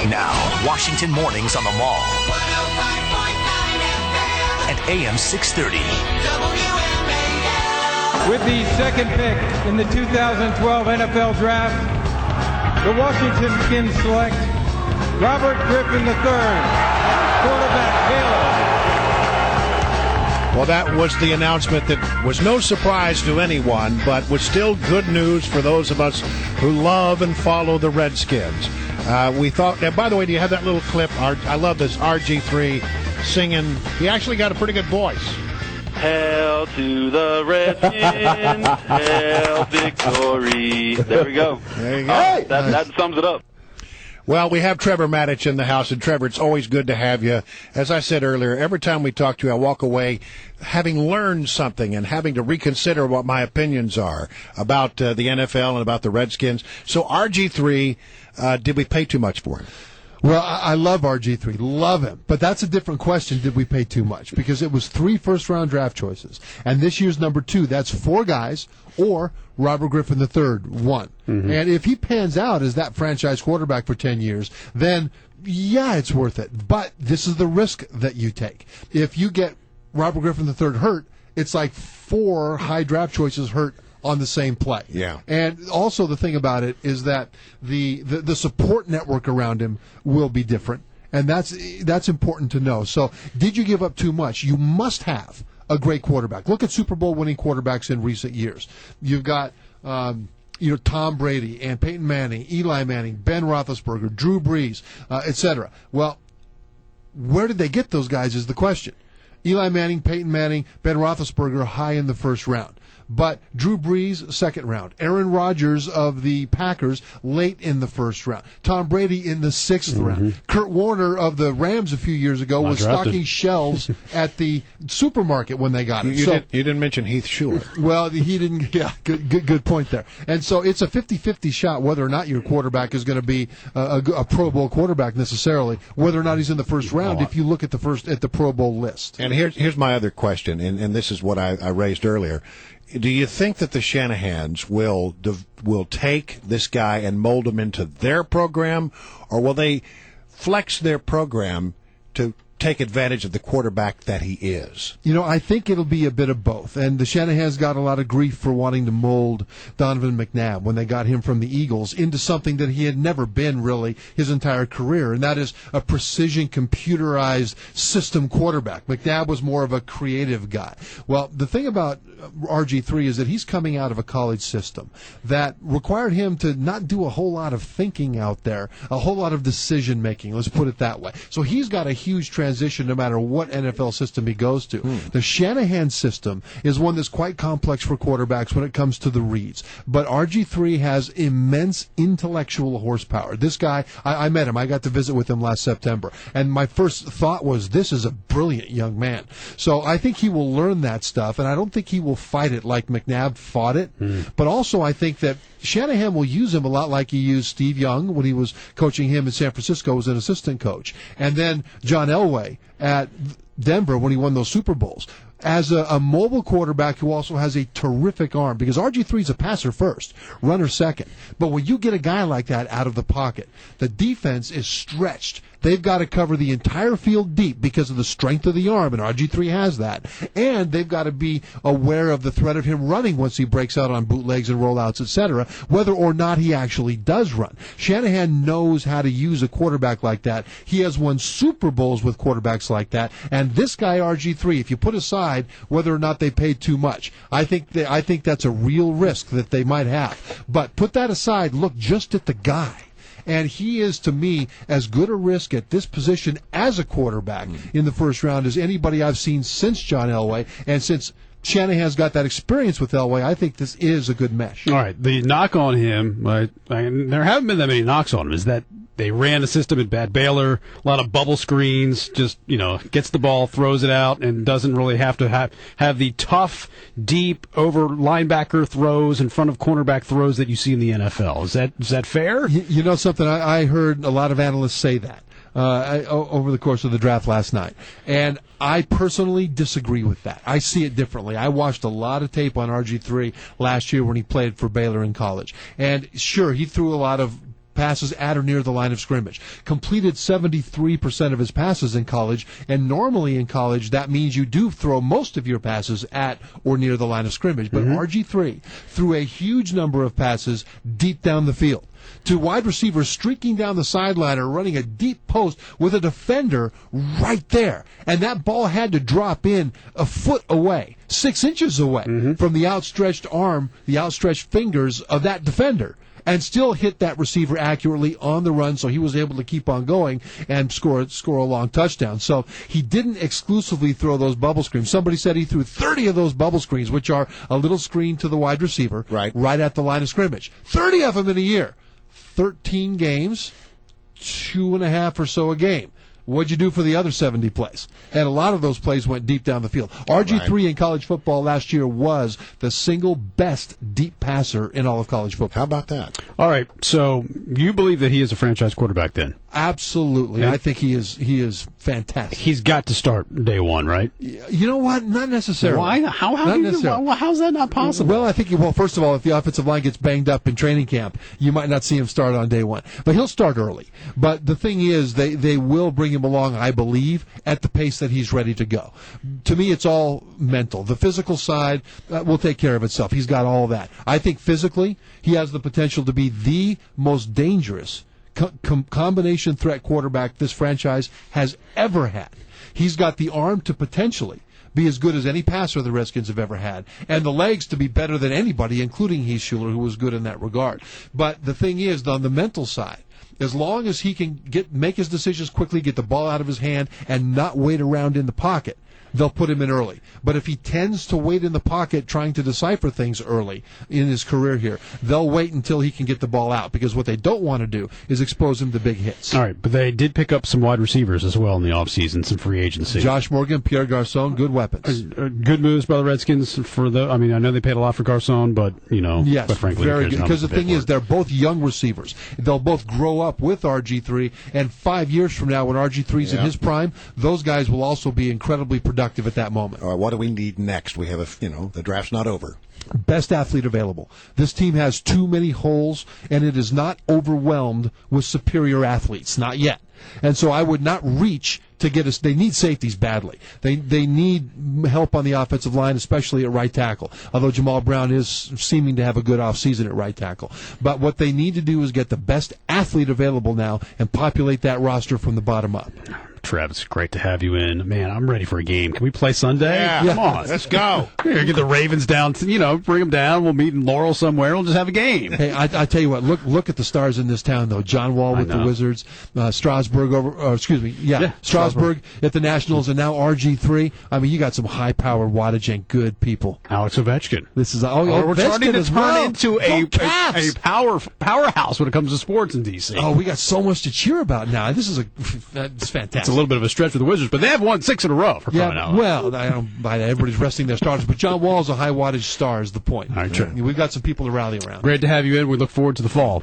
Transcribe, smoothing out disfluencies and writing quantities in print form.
Now, Washington Mornings on the Mall. And AM 630. With the second pick in the 2012 NFL Draft, the Washington Redskins select Robert Griffin III, quarterback, Baylor. Well, that was the announcement that was no surprise to anyone, but was still good news for those of us who love and follow the Redskins. We thought, and by the way, do you have that little clip? I love this RG3 singing. He actually got a pretty good voice. Hail to the Redskins, hail victory. There we go. There you go. Hey! That sums it up. Well, we have Trevor Matich in the house, and Trevor, it's always good to have you. As I said earlier, every time we talk to you, I walk away having learned something and having to reconsider what my opinions are about the NFL and about the Redskins. So RG3, did we pay too much for him? Well, I love RG3, love him. But that's a different question, did we pay too much? Because it was 3 first-round draft choices. And this year's number 2, that's 4 guys, or Robert Griffin III, 1. Mm-hmm. And if he pans out as that franchise quarterback for 10 years, then, yeah, it's worth it. But this is the risk that you take. If you get Robert Griffin III hurt, it's like 4 high draft choices hurt on the same play. Yeah. And also the thing about it is that the support network around him will be different, and that's important to know. So did you give up too much? You must have a great quarterback. Look at Super Bowl winning quarterbacks in recent years. You've got Tom Brady and Peyton Manning, Eli Manning, Ben Roethlisberger, Drew Brees, etc. Well, where did they get those guys is the question. Eli Manning, Peyton Manning, Ben Roethlisberger high in the first round. But Drew Brees, second round. Aaron Rodgers of the Packers, late in the first round. Tom Brady in the 6th round. Kurt Warner of the Rams a few years ago was stocking shelves at the supermarket when they got him. You didn't mention Heath Schuler. Well, he didn't. Yeah, good point there. And so it's a 50-50 shot whether or not your quarterback is going to be a Pro Bowl quarterback necessarily, whether or not he's in the first round if you look at the Pro Bowl list. And here's my other question, and this is what I raised earlier. Do you think that the Shanahans will take this guy and mold him into their program, or will they flex their program to take advantage of the quarterback that he is? I think it'll be a bit of both. And the Shanahans got a lot of grief for wanting to mold Donovan McNabb when they got him from the Eagles into something that he had never been really his entire career, and that is a precision computerized system quarterback. McNabb was more of a creative guy. Well, the thing about RG3 is that he's coming out of a college system that required him to not do a whole lot of thinking out there, a whole lot of decision making, let's put it that way. So he's got a huge transition no matter what NFL system he goes to. The Shanahan system is one that's quite complex for quarterbacks when it comes to the reads. But RG3 has immense intellectual horsepower. This guy, I met him. I got to visit with him last September. And my first thought was, this is a brilliant young man. So I think he will learn that stuff, and I don't think he will fight it like McNabb fought it. But also I think that Shanahan will use him a lot like he used Steve Young when he was coaching him in San Francisco as an assistant coach. And then John Elway at Denver when he won those Super Bowls. As a mobile quarterback who also has a terrific arm, because RG3 is a passer first, runner second. But when you get a guy like that out of the pocket, the defense is stretched. They've got to cover the entire field deep because of the strength of the arm, and RG3 has that. And they've got to be aware of the threat of him running once he breaks out on bootlegs and rollouts, etc., whether or not he actually does run. Shanahan knows how to use a quarterback like that. He has won Super Bowls with quarterbacks like that. And this guy, RG3, if you put aside whether or not they paid too much, I think that's a real risk that they might have. But put that aside, look just at the guy. And he is, to me, as good a risk at this position as a quarterback in the first round as anybody I've seen since John Elway. And since Shanahan's got that experience with Elway, I think this is a good mesh. All right, the knock on him, there haven't been that many knocks on him, is that they ran a system at Bad Baylor, a lot of bubble screens, just, gets the ball, throws it out, and doesn't really have to have the tough, deep, over linebacker throws in front of cornerback throws that you see in the NFL. Is that fair? You know something? I heard a lot of analysts say that over the course of the draft last night. And I personally disagree with that. I see it differently. I watched a lot of tape on RG3 last year when he played for Baylor in college. And sure, he threw a lot of passes at or near the line of scrimmage. Completed 73% of his passes in college, and normally in college that means you do throw most of your passes at or near the line of scrimmage. But RG3 threw a huge number of passes deep down the field to wide receivers streaking down the sideline or running a deep post with a defender right there. And that ball had to drop in a foot away, 6 inches away from the outstretched arm, the outstretched fingers of that defender, and still hit that receiver accurately on the run, so he was able to keep on going and score a long touchdown. So he didn't exclusively throw those bubble screens. Somebody said he threw 30 of those bubble screens, which are a little screen to the wide receiver right at the line of scrimmage. 30 of them in a year. 13 games, 2.5 or so a game. What'd you do for the other 70 plays? And a lot of those plays went deep down the field. RG3 in college football last year was the single best deep passer in all of college football. How about that? All right, so you believe that he is a franchise quarterback then? Absolutely. And I think he is fantastic. He's got to start day one, right? You know what? Not necessarily. Why? How's that not possible? Well, I think, first of all, if the offensive line gets banged up in training camp, you might not see him start on day one. But he'll start early. But the thing is, they will bring him along, I believe, at the pace that he's ready to go. To me, it's all mental. The physical side will take care of itself. He's got all that. I think physically, he has the potential to be the most dangerous combination threat quarterback this franchise has ever had. He's got the arm to potentially be as good as any passer the Redskins have ever had, and the legs to be better than anybody, including Heath Schuler, who was good in that regard. But the thing is, on the mental side, as long as he can make his decisions quickly, get the ball out of his hand, and not wait around in the pocket, they'll put him in early. But if he tends to wait in the pocket trying to decipher things early in his career here, they'll wait until he can get the ball out, because what they don't want to do is expose him to big hits. All right, but they did pick up some wide receivers as well in the offseason, some free agency. Josh Morgan, Pierre Garçon, good weapons. Good moves by the Redskins I know they paid a lot for Garçon, but, yes, but frankly, very good. Because the thing is, they're both young receivers. They'll both grow up with RG3, and 5 years from now, when RG3's in his prime, those guys will also be incredibly productive at that moment. All right, what do we need next? We have the draft's not over. Best athlete available. This team has too many holes, and it is not overwhelmed with superior athletes. Not yet. And so I would not reach to get us. They need safeties badly. They need help on the offensive line, especially at right tackle, although Jamal Brown is seeming to have a good offseason at right tackle. But what they need to do is get the best athlete available now and populate that roster from the bottom up. Trev, it's great to have you in. Man, I'm ready for a game. Can we play Sunday? Yeah. Come on. Let's go. Here, get the Ravens down, bring them down. We'll meet in Laurel somewhere. We'll just have a game. Hey, I tell you what, look at the stars in this town, though. John Wall with the Wizards, Strasburg Strasburg at the Nationals, and now RG3. I mean, you got some high-powered wattage and good people. Alex Ovechkin. This is we're starting to turn into a powerhouse when it comes to sports in D.C. Oh, we got so much to cheer about now. This is it's fantastic. It's a little bit of a stretch for the Wizards, but they have won 6 in a row for crying out loud. Well, I don't buy that. Everybody's resting their stars, but John Wall's a high wattage star is the point. All right, sure. We've got some people to rally around. Great to have you in. We look forward to the fall.